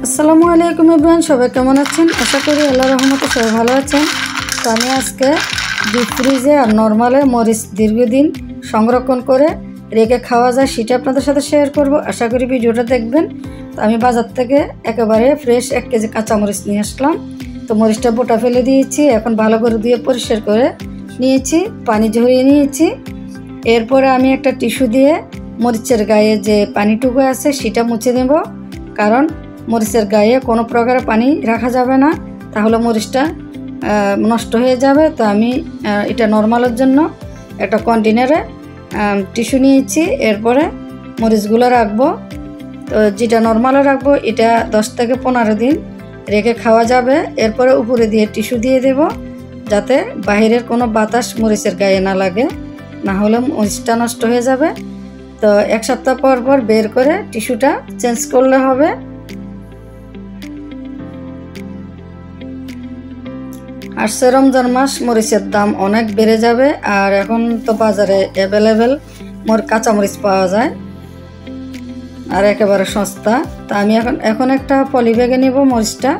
আসসালামু আলাইকুম এভরিওয়ান, সবাই কেমন আছেন? আশা করি আল্লাহর রহমতে সবাই ভালো আছেন। তো আমি আজকে ডিপ ফ্রিজে আর নর্মালে মরিচ দীর্ঘদিন সংরক্ষণ করে রেখে খাওয়া যায় সেটা আপনাদের সাথে শেয়ার করব। আশা করি ভিডিওটা দেখবেন। তো আমি বাজার থেকে একেবারে ফ্রেশ 1 কেজি কাঁচামরিচ নিয়ে আসলাম। তো মরিচটা বোটা ফেলে দিয়েছি, এখন ভালো করে দিয়ে পরিষ্কার করে নিয়েছি, পানি ঝরিয়ে নিয়েছি। এরপরে আমি একটা টিস্যু দিয়ে মরিচের গায়ে যে পানিটুকু আছে সেটা মুছে নেব, কারণ মরিচের গায়ে কোনো প্রকার পানি রাখা যাবে না, তাহলে মরিচটা নষ্ট হয়ে যাবে। তো আমি এটা নর্মালের জন্য একটা কন্টেনারে টিস্যু নিয়েছি। এরপরে মরিচগুলো রাখবো। তো যেটা নর্মালে রাখবো এটা 10 থেকে 15 দিন রেখে খাওয়া যাবে। এরপরে উপরে দিয়ে টিস্যু দিয়ে দেব, যাতে বাহিরের কোনো বাতাস মরিচের গায়ে না লাগে, না হলে মরিচটা নষ্ট হয়ে যাবে। তো 1 সপ্তাহ পর পর বের করে টিস্যুটা চেঞ্জ করলে হবে। আসছে রমজান মাস, মরিচের দাম অনেক বেড়ে যাবে, আর এখন তো বাজারে অ্যাভেলেবেল কাঁচামরিচ পাওয়া যায় আর একেবারে সস্তা। তা আমি এখন একটা পলি ব্যাগে নেব মরিচটা।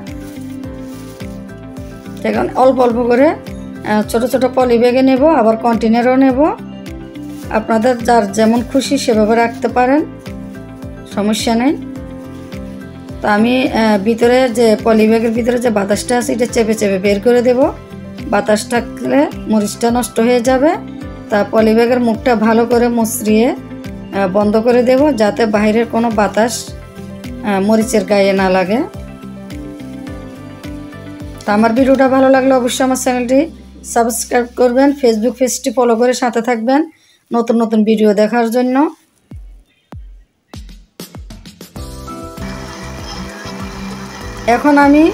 এখন অল্প অল্প করে ছোট ছোট পলি ব্যাগে নেব, আবার কন্টেনারও নেব। আপনাদের যার যেমন খুশি সেভাবে রাখতে পারেন, সমস্যা নেই। তো আমি ভিতরে যে পলি ব্যাগের ভিতরে যে বাতাসটা আছে এটা চেপে চেপে বের করে দেব। বাতাস থাকলে মরিচটা নষ্ট হয়ে যাবে। তা পলি ব্যাগের মুখটা ভালো করে মুচড়িয়ে বন্ধ করে দেব, যাতে বাইরের কোনো বাতাস মরিচের গায়ে না লাগে। তা আমার ভিডিওটা ভালো লাগলে অবশ্যই আমার চ্যানেলটি সাবস্ক্রাইব করবেন, ফেসবুক পেজটি ফলো করে সাথে থাকবেন নতুন নতুন ভিডিও দেখার জন্য। এখন আমি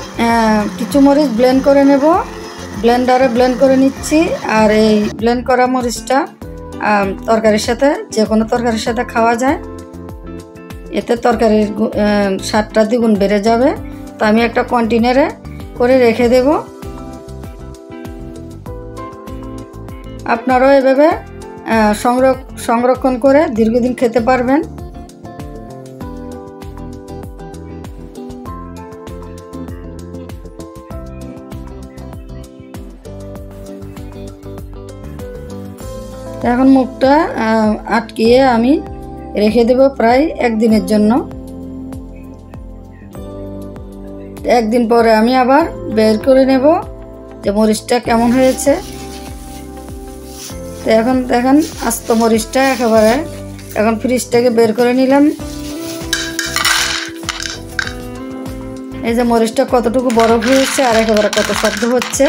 কিছু মরিচ ব্লেন্ড করে নেব, ব্লেন্ডারে ব্লেন্ড করে নিচ্ছি। আর এই ব্লেন্ড করা মরিচটা তরকারির সাথে, যে কোনো তরকারির সাথে খাওয়া যায়, এতে তরকারির স্বাদটা দ্বিগুণ বেড়ে যাবে। তো আমি একটা কন্টেনারে করে রেখে দেব। আপনারাও এভাবে সংরক্ষণ করে দীর্ঘদিন খেতে পারবেন। এখন মুখটা আটকিয়ে আমি রেখে দেব প্রায় 1 দিনের জন্য। 1 দিন পরে আমি আবার বের করে নেব যে মরিচটা কেমন হয়েছে। তো এখন দেখেন আস্ত মরিচটা একেবারে, এখন ফ্রিজ থেকে বের করে নিলাম। এই যে মরিচটা কতটুকু বরফ হয়েছে আর একেবারে কত শব্দ হচ্ছে।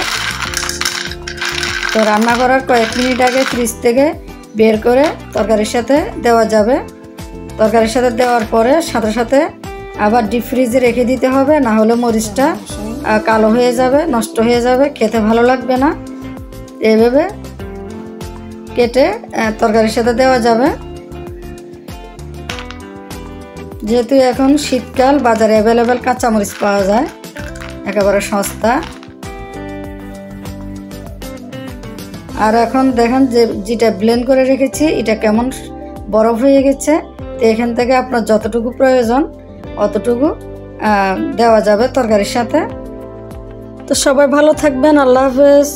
তো রান্না করার কয়েক মিনিট আগে ফ্রিজ থেকে বের করে তরকারির সাথে দেওয়া যাবে। তরকারির সাথে দেওয়ার পরে সাথে সাথে আবার ডিপ ফ্রিজে রেখে দিতে হবে, না হলে মরিচটা কালো হয়ে যাবে, নষ্ট হয়ে যাবে, খেতে ভালো লাগবে না। এভাবে কেটে তরকারির সাথে দেওয়া যাবে। যেহেতু এখন শীতকাল, বাজারে অ্যাভেলেবেল কাঁচামরিচ পাওয়া যায়, একেবারে সস্তা। আর এখন দেখেন যেটা ব্লেন্ড করে রেখেছি এটা কেমন বরফ হয়ে গেছে। তো এখান থেকে আপনার যতটুকু প্রয়োজন অতটুকু দেওয়া যাবে তরকারির সাথে। তো সবাই ভালো থাকবেন, আল্লাহ হাফেজ।